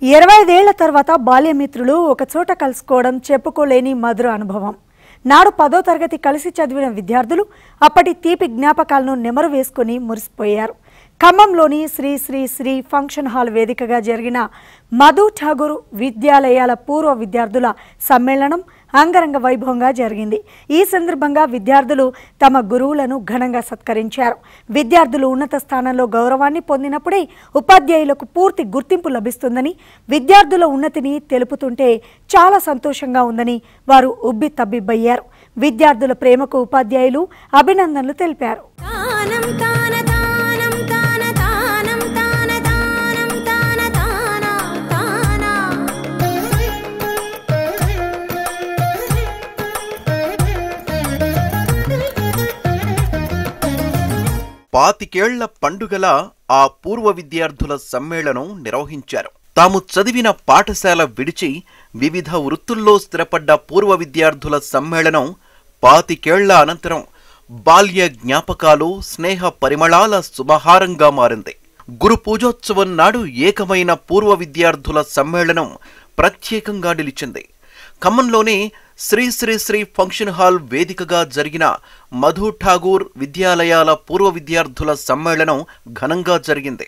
25 ఏళ్ల తర్వాత బాల్యమిత్రులు ఒక చోట కలుసుకోవడం చెప్పుకోలేని మధుర అనుభవం. నాడు 10వ తరగతి కలిసి చదివిన విద్యార్థులు అప్పటి తీపి జ్ఞాపకాలను నెమరు వేసుకొని మురిసిపోయారు. ఖమ్మంలోని శ్రీ శ్రీ శ్రీ ఫంక్షన్ హాల్ వేదికగా జరిగిన మధు ఠాగూర్ విద్యాలయాల పూర్వ విద్యార్థుల సమ్మేళనం అంగరంగ వైభవంగా జరిగింది. ఈ సందర్భంగా విద్యార్థులు తమ గురువులను ఘనంగా సత్కరించారు. విద్యార్థులు ఉన్నత స్థానంలో గౌరవాన్ని పొందినప్పుడే ఉపాధ్యాయులకు పూర్తి గుర్తింపు లభిస్తుందని, విద్యార్థుల ఉన్నతిని తెలుపుతుంటే చాలా సంతోషంగా ఉందని వారు ఉబ్బి తబ్బిబ్బయ్యారు. విద్యార్థుల ప్రేమకు ఉపాధ్యాయులు అభినందనలు తెలిపారు. పాతికేళ్ల పండుగల ఆ పూర్వ విద్యార్థుల సమ్మేళనం నిర్వహించారు. తాము చదివిన పాఠశాల విడిచి వివిధ వృత్తుల్లో స్థిరపడ్డ పూర్వ విద్యార్థుల సమ్మేళనం 25 ఏళ్ల అనంతరం బాల్య జ్ఞాపకాలు, స్నేహ పరిమళాల శుభహారంగా మారింది. గురు పూజోత్సవం నాడు ఏకమైన పూర్వ విద్యార్థుల సమ్మేళనం ప్రత్యేకంగా నిలిచింది. ఖమ్మంలోని శ్రీ శ్రీ శ్రీ ఫంక్షన్ హాల్ వేదికగా జరిగిన మధు ఠాగూర్ విద్యాలయాల పూర్వ విద్యార్థుల సమ్మేళనం ఘనంగా జరిగింది.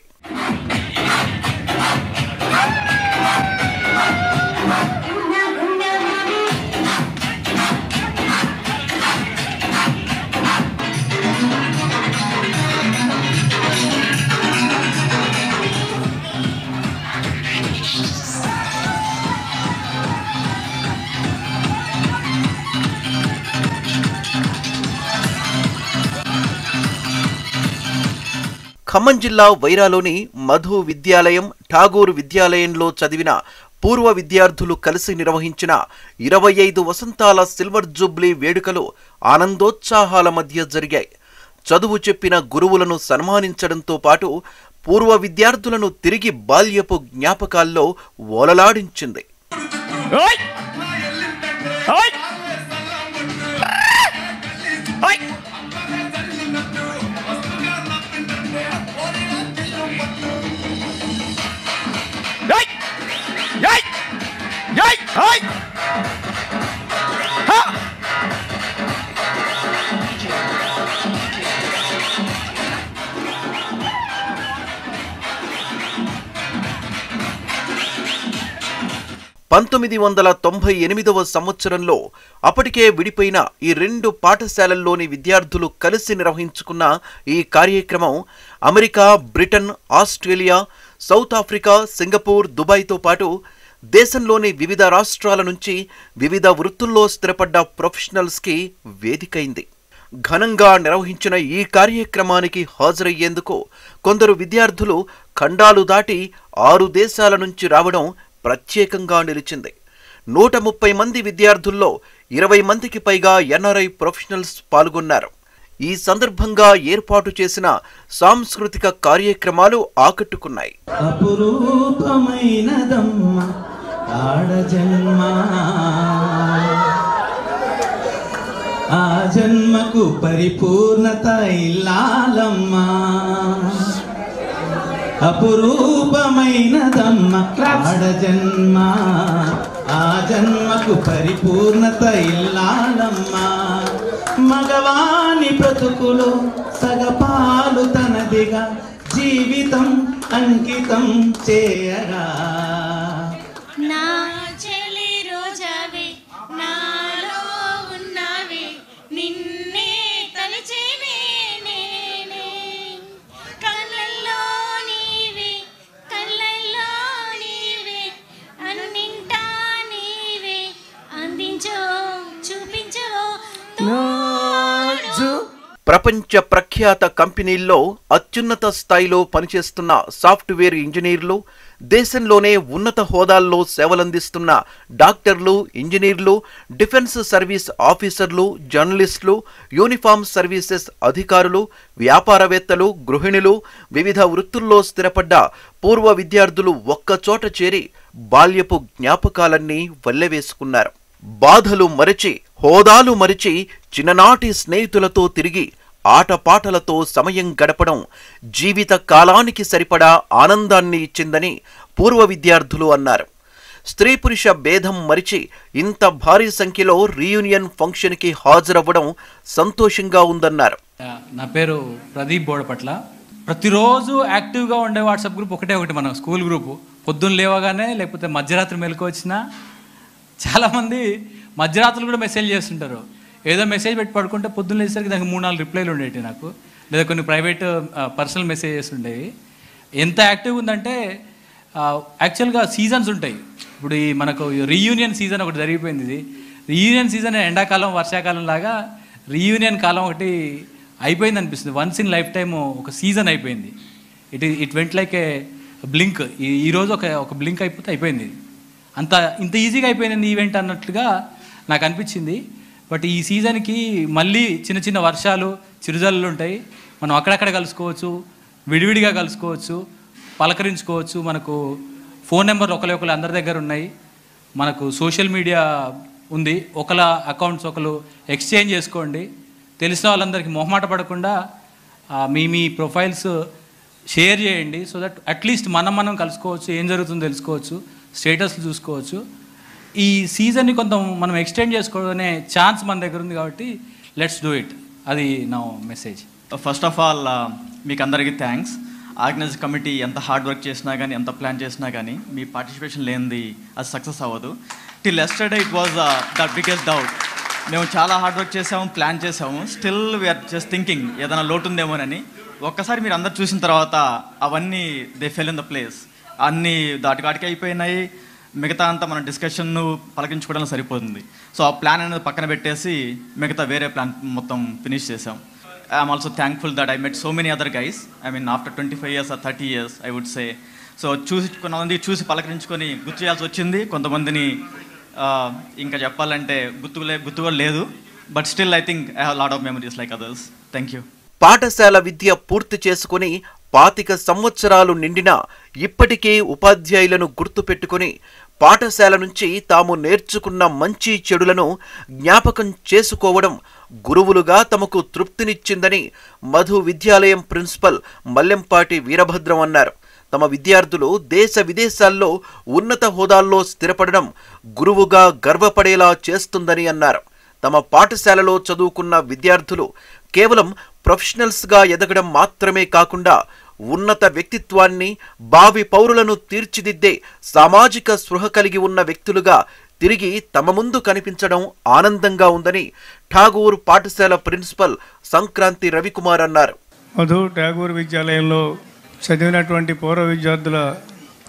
ఖమ్మం జిల్లా వైరాలోని మధు విద్యాలయం, ఠాగూర్ విద్యాలయంలో చదివిన పూర్వ విద్యార్థులు కలిసి నిర్వహించిన 25 వసంతాల సిల్వర్ జూబ్లీ వేడుకలు ఆనందోత్సాహాల మధ్య జరిగాయి. చదువు చెప్పిన గురువులను సన్మానించడంతో పాటు పూర్వ విద్యార్థులను తిరిగి బాల్యపు జ్ఞాపకాల్లో ఓలలాడించింది. సంవత్సరంలో అప్పటికే విడిపోయిన ఈ 2 పాఠశాలల్లోని విద్యార్థులు కలిసి నిర్వహించుకున్న ఈ కార్యక్రమం America, Britain, Australia, South Africa, Singapore, దుబాయ్తో పాటు దేశంలోని వివిధ రాష్ట్రాల నుంచి వివిధ వృత్తుల్లో స్థిరపడ్డ ప్రొఫెషనల్స్కి వేదికైంది. ఘనంగా నిర్వహించిన ఈ కార్యక్రమానికి హాజరయ్యేందుకు కొందరు విద్యార్థులు ఖండాలు దాటి 6 దేశాల నుంచి రావడం ప్రత్యేకంగా నిలిచింది. 130 మంది విద్యార్థుల్లో 20 మందికి పైగా ఎన్ఆర్ఐ ప్రొఫెషనల్స్ పాల్గొన్నారు. ఈ సందర్భంగా ఏర్పాటు చేసిన సాంస్కృతిక కార్యక్రమాలు ఆకట్టుకున్నాయి. ఆ జన్మకు పరిపూర్ణత ఇల్లాలమ్మా, అపురూపమైనదమ్మ ఆడ జన్మ, ఆ జన్మకు పరిపూర్ణత ఇల్లాలమ్మా. మగవాని బ్రతుకులో సగపాలు తనదిగా జీవితం అంకితం చేయగా, నా చెలి రోజావే నాలో ఉన్నావే, నిన్నే తలచేనే నేనే, కళ్ళల్లో నీవే కళ్ళల్లో నీవే, అన్నింటా నీవే, అందించో చూపించో. ప్రపంచ ప్రఖ్యాత కంపెనీల్లో అత్యున్నత స్థాయిలో పనిచేస్తున్న సాఫ్ట్వేర్ ఇంజనీర్లు, దేశంలోనే ఉన్నత హోదాల్లో సేవలందిస్తున్న డాక్టర్లు, ఇంజనీర్లు, డిఫెన్స్ సర్వీస్ ఆఫీసర్లు, జర్నలిస్టులు, యూనిఫామ్ సర్వీసెస్ అధికారులు, వ్యాపారవేత్తలు, గృహిణులు, వివిధ వృత్తుల్లో స్థిరపడ్డ పూర్వ విద్యార్థులు ఒక్కచోట చేరి బాల్యపు జ్ఞాపకాలన్నీ వల్లెవేసుకున్నారు. బాధలు మరచి, హోదాలు మరిచి, చిన్ననాటి స్నేహితులతో తిరిగి ఆటపాటలతో సమయం గడపడం జీవిత కాలానికి సరిపడా ఆనందాన్ని ఇచ్చిందని పూర్వ విద్యార్థులు అన్నారు. స్త్రీ పురుష భేదం మరిచి ఇంత భారీ సంఖ్యలో రీయూనియన్ ఫంక్షన్కి హాజరవ్వడం సంతోషంగా ఉందన్నారు. నా పేరు ప్రదీప్ బోడపట్ల. ప్రతిరోజు యాక్టివ్గా ఉండే వాట్సాప్ గ్రూప్ ఒకటే మన స్కూల్ గ్రూపు. పొద్దున్న లేవగానే లేకపోతే మధ్యరాత్రి మెలకు వచ్చినా చాలామంది మధ్యరాత్రులు కూడా మెసేజ్ చేస్తుంటారు. ఏదో మెసేజ్ పెట్టి పడుకుంటే పొద్దున్న లేచేసరికి దానికి 3-4 రిప్లైలు ఉండేవి నాకు, లేదా కొన్ని ప్రైవేట్ పర్సనల్ మెసేజెస్ ఉండేవి. ఎంత యాక్టివ్గా ఉందంటే యాక్చువల్గా సీజన్స్ ఉంటాయి. ఇప్పుడు ఈ మనకు రీయూనియన్ సీజన్ ఒకటి జరిగిపోయింది. ఇది రీయూనియన్ సీజన్ ఎండాకాలం వర్షాకాలం లాగా రీయూనియన్ కాలం ఒకటి అయిపోయింది అనిపిస్తుంది. వన్స్ ఇన్ లైఫ్ టైమ్ ఒక సీజన్ అయిపోయింది. It went like A blink. ఈరోజు ఒక బ్లింక్ అయిపోయింది. ఇంత ఈజీగా అయిపోయింది ఈవెంట్ అన్నట్లుగా నాకు అనిపించింది. బట్ ఈ సీజన్కి మళ్ళీ చిన్న చిన్న వర్షాలు చిరుజల్లు ఉంటాయి. మనం అక్కడక్కడ కలుసుకోవచ్చు, విడివిడిగా కలుసుకోవచ్చు, పలకరించుకోవచ్చు. మనకు ఫోన్ నెంబర్ ఒకరు అందరి దగ్గర ఉన్నాయి. మనకు సోషల్ మీడియా ఉంది. ఒకళ్ళ అకౌంట్స్ ఒకరు ఎక్స్చేంజ్ చేసుకోండి. తెలిసిన వాళ్ళందరికీ మొహమాట పడకుండా మీ ప్రొఫైల్స్ షేర్ చేయండి. సో దట్ అట్లీస్ట్ మనం కలుసుకోవచ్చు, ఏం జరుగుతుందో తెలుసుకోవచ్చు, స్టేటస్లు చూసుకోవచ్చు. ఈ సీజన్ని కొంత మనం ఎక్స్టెండ్ చేసుకోవడనే ఛాన్స్ మన దగ్గర ఉంది కాబట్టి లెట్స్ డూ ఇట్. అది నా మెసేజ్. ఫస్ట్ ఆఫ్ ఆల్ మీకు అందరికీ థ్యాంక్స్. ఆర్గనైజ్ కమిటీ ఎంత హార్డ్ వర్క్ చేసినా కానీ, ఎంత ప్లాన్ చేసినా కానీ మీ పార్టిసిపేషన్ లేనిది అది సక్సెస్ అవ్వదు. Till yesterday it was the biggest doubt. మేము చాలా హార్డ్ వర్క్ చేసాము, ప్లాన్ చేసాము, స్టిల్ వీఆర్ జస్ట్ థింకింగ్ ఏదైనా లోటు ఉందేమోనని. ఒక్కసారి మీరు అందరు చూసిన తర్వాత అవన్నీ they fell in the place. అన్నీ దాటికాటికి అయిపోయినాయి. మిగతా అంతా మన డిస్కషన్ను పలకించుకోవడం సరిపోతుంది. సో ఆ ప్లాన్ అనేది పక్కన పెట్టేసి మిగతా వేరే ప్లాన్ మొత్తం ఫినిష్ చేసాం. I'm also thankful that I met so many other guys. I mean after 25 years or 30 years I would say. So కొంతమంది చూసి పలకరించుకొని గుర్తు చేయాల్సి వచ్చింది. కొంతమందిని ఇంకా చెప్పాలంటే గుర్తుగా లేదు. But still I think I have lot of memories like others. Thank you. పాఠశాల విద్య పూర్తి చేసుకుని 25 సంవత్సరాలు నిండినా ఇప్పటికే ఉపాధ్యాయులను గుర్తుపెట్టుకుని పాఠశాల నుంచి తాము నేర్చుకున్న మంచి చెడులను జ్ఞాపకం చేసుకోవడం గురువులుగా తమకు తృప్తినిచ్చిందని మధు విద్యాలయం ప్రిన్సిపల్ మల్లెంపాటి వీరభద్రం అన్నారు. తమ విద్యార్థులు దేశ విదేశాల్లో ఉన్నత హోదాల్లో స్థిరపడడం గురువుగా గర్వపడేలా చేస్తుందని అన్నారు. తమ పాఠశాలలో చదువుకున్న విద్యార్థులు కేవలం ప్రొఫెషనల్స్గా ఎదగడం మాత్రమే కాకుండా ఉన్నత వ్యక్తిత్వాన్ని, భావి పౌరులను తీర్చిదిద్దే సామాజిక స్పృహ కలిగి ఉన్న వ్యక్తులుగా తిరిగి తమ ముందు కనిపించడం ఆనందంగా ఉందని ఠాగూర్ పాఠశాల ప్రిన్సిపల్ సంక్రాంతి రవికుమార్ అన్నారు. మధు ఠాగూర్ విద్యాలయంలో చదివినటువంటి పూర్వ విద్యార్థుల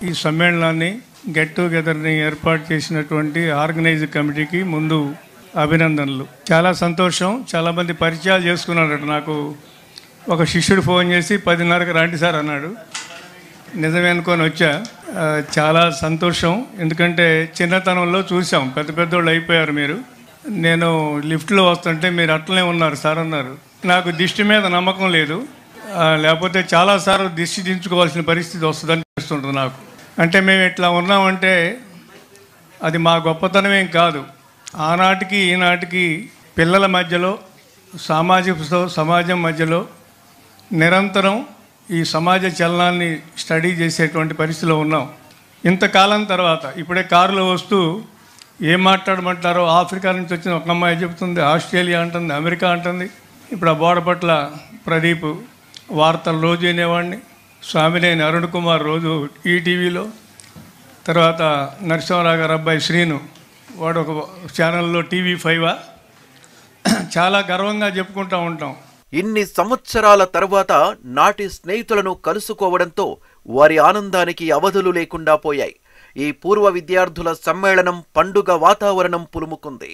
ఈ సమ్మేళనాన్ని, గెట్ టుగెదర్ని ఏర్పాటు చేసినటువంటి ఆర్గనైజ్ కమిటీకి ముందు అభినందనలు. చాలా సంతోషం. చాలామంది పరిచయాలు చేసుకున్నారట. నాకు ఒక శిష్యుడు ఫోన్ చేసి 10:30కి రండి సార్ అన్నాడు. నిజమే అనుకొని వచ్చా. చాలా సంతోషం. ఎందుకంటే చిన్నతనంలో చూసాం, పెద్దోళ్ళు అయిపోయారు మీరు. నేను లిఫ్ట్లో వస్తుంటే మీరు అట్లనే ఉన్నారు సార్ అన్నారు. నాకు దిష్టి మీద నమ్మకం లేదు, లేకపోతే చాలాసార్లు దిష్టి దించుకోవాల్సిన పరిస్థితి వస్తుందని అనిపిస్తుంటుంది నాకు. అంటే మేము ఇట్లా ఉన్నామంటే అది మా గొప్పతనమేం కాదు. ఆనాటికి ఈనాటికి పిల్లల మధ్యలో, సమాజం మధ్యలో నిరంతరం ఈ సమాజ చలనాన్ని స్టడీ చేసేటువంటి పరిస్థితిలో ఉన్నాం. ఇంతకాలం తర్వాత ఇప్పుడే కారులో వస్తూ ఏం మాట్లాడమంటారో ఆఫ్రికా నుంచి వచ్చిన ఒక అమ్మాయి చెబుతుంది, ఆస్ట్రేలియా అంటుంది, అమెరికా అంటుంది. ఇప్పుడు ఆ బోడపట్ల ప్రదీప్ వార్తలు రోజు వినేవాడిని. స్వామినేని అరుణ్ కుమార్ రోజు ఈటీవీలో, తర్వాత నరసింహరావు గారు అబ్బాయి శ్రీను వాడు ఒక ఛానల్లో TV5 చాలా గర్వంగా చెప్పుకుంటూ ఉంటాం. ఇన్ని సంవత్సరాల తర్వాత నాటి స్నేహితులను కలుసుకోవడంతో వారి ఆనందానికి అవధులు లేకుండా పోయాయి. ఈ పూర్వ విద్యార్థుల సమ్మేళనం పండుగ వాతావరణం పులుముకుంది.